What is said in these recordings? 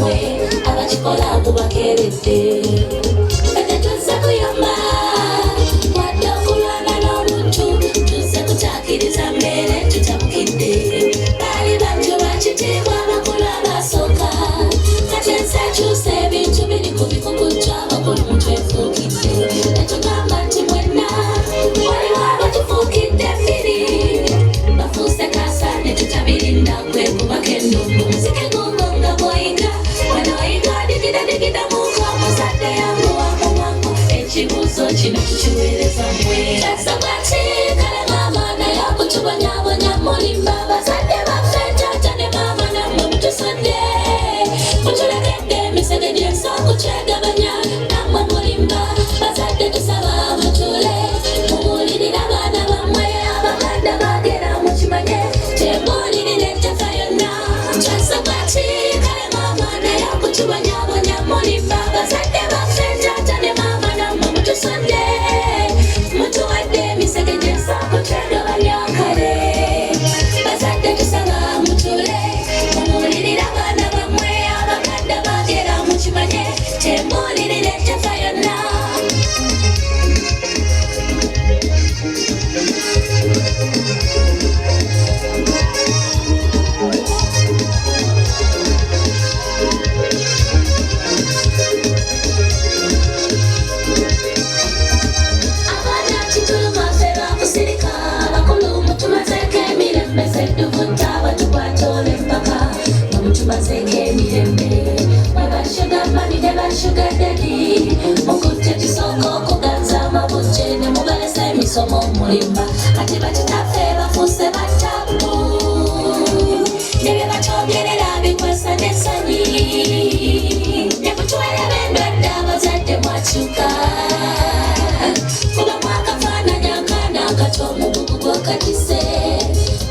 mwe abakikola bubakeredde kati tuzze kuyamba wadde okulwana n'obuntu tuzze kutakiriza mbeere tutabukidde baali batyo bakitiibwa abakulu abasooka kati ensi ekyusa ebintu biri ku bikukujja abakulu mutwefuukidde netugamba nti mwenna waliwo abatufuukidde ffiri bafuuse kasa netutabirinda kwekubako endungu muzike gungo nga bwoyiga wanoyiga digida muko muzadde yangu wamuwangu ekibuuzo kino tukiweereza mwe tasabwaki kale maama naye okutubonyabonya mulimba bazadde baffe taata ne maama nammwe mutusodde mutulegedde emisege gy'ensongu kyegabanya nammwe mulimba bazadde tusaba mutule muwulirire abaana bammwe abaganda bagera mukimanye tembuulirire ettaka yonna tasabwaki kale maama naye okutubonyabonya mulimba bazadde baffe taata ne maama nammwe mutusodde mutuwadde emisege gy'ensongu kyegabanya kale bazadde tusaba mutule muwulirire abaana bammwe abaganda bagera mukimanye tembuulirire ettaka yonna abaana kituluma ffe bakusirika abakulu mutumazeeko emirembe sedduvutta batukwata olw'empaka nga mutumazeeko emirembe mwe bashuga mami ne bashuga dadi mukutte kisooka okuganza amabujje ne mubalesa emisomo omulimba ate bakitaffe bafuuse battabu ne bye batwogerera bikwesa n'essanyi ne mutuweerera endwadde abazadde mwakyuka kuba mwakafaananya akaana akato omugugu gw'okatise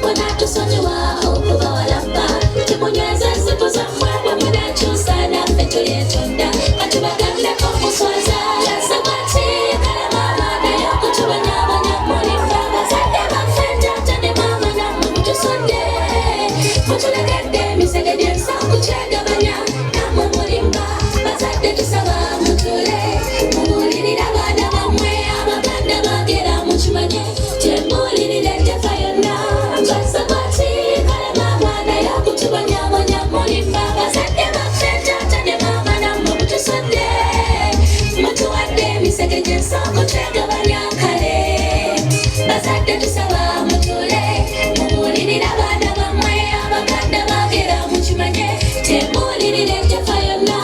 bwenatusonyiwa okuba walamba timunyweza ensibu zammwe bwe munakyusa naffe tulyetonda katubagandeko muswaza tasabwaki kale maama naye okutubonyabonya mulimba bazadde baffe taata ne maama nammwe mutusodde mutulegedde emisege gy'ensongu kyegabanya nammwe mulimba bazadde tusaba mutule mubuulirire abaana bammwe abaganda bagera mukimanye tembuulirire ettaka yonna tasabwaki kale maama naye okutubonyabonya mulimba bazadde baffe taata ne maama nammwe mutusodde mutuwadde emisege gy'ensongu kyegabanya kale bazadde tusaba mutule mubuulirire abaana bammwe abaganda bagera mukimanye tembuulirire ettaka yonna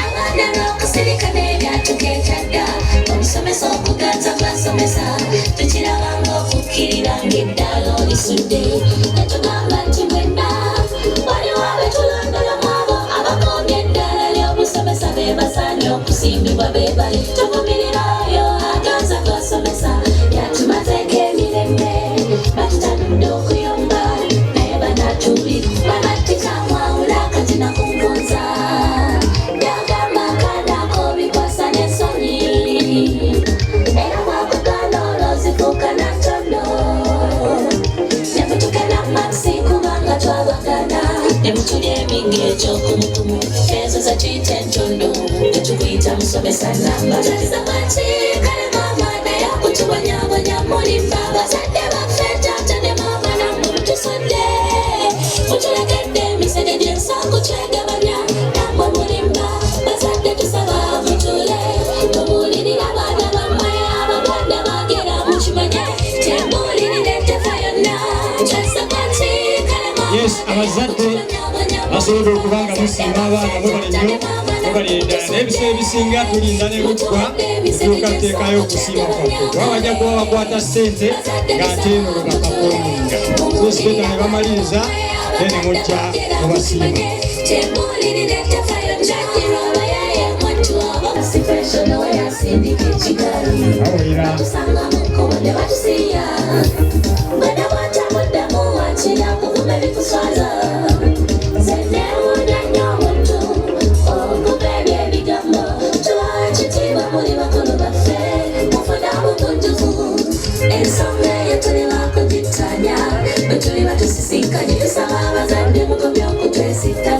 abaana n'okusirika n'ebyatugeetadda omusomesa okuganza kwasomesa tukirabanga okukkirira ng'eddaala olisudde netugamba nti mwenna waliwo abetulondolamu abo abakombye eddaala ly'obusomesa be basaanye okusimbibwa beebale tuvumirira oyo aganza kwasomesa yatumazeeko emirembe batutanudde okuyomba naye banatubiri babattikamwawula akatina ku nvunza byagamba akaana ako bikwasa n'ensonyi era bwakuganda olwozifuuka natono ne mutukena maxi kubanga twabagana ne mutulya eminga egy'okumukumu ezo ze tuyita entondo tetukuyita musomesa namba tasabwaki kale maama naye okutubonyabonya mulimba bazadde baffe taata ne maama nammwe mutusodde mutulegedde emisege gy'ensongu kyegabanya nammwe mulimba bazadde tusaba mutule mubuulirire abaana bammwe abaganda bagera mukimanye tembuulirire ettaka yonna tasabwaki kale maama Yes, abazadde basobodde okuba nga musimba abaana mubali nnyo mubali eddala naye ebiseera ebisinga tulinda ne lutwa tutuuka tuteekayo okusiima kwaffe kuba bajja kuba bakwata ssente ng'ate eno bwe bakapooninga so sibeta ne bamaliriza te ne mujja mubasiima awulira ensonga eyo tulema kugitanya bwe tuliba tusisinkanye tusaba abazadde mugobye okutwesita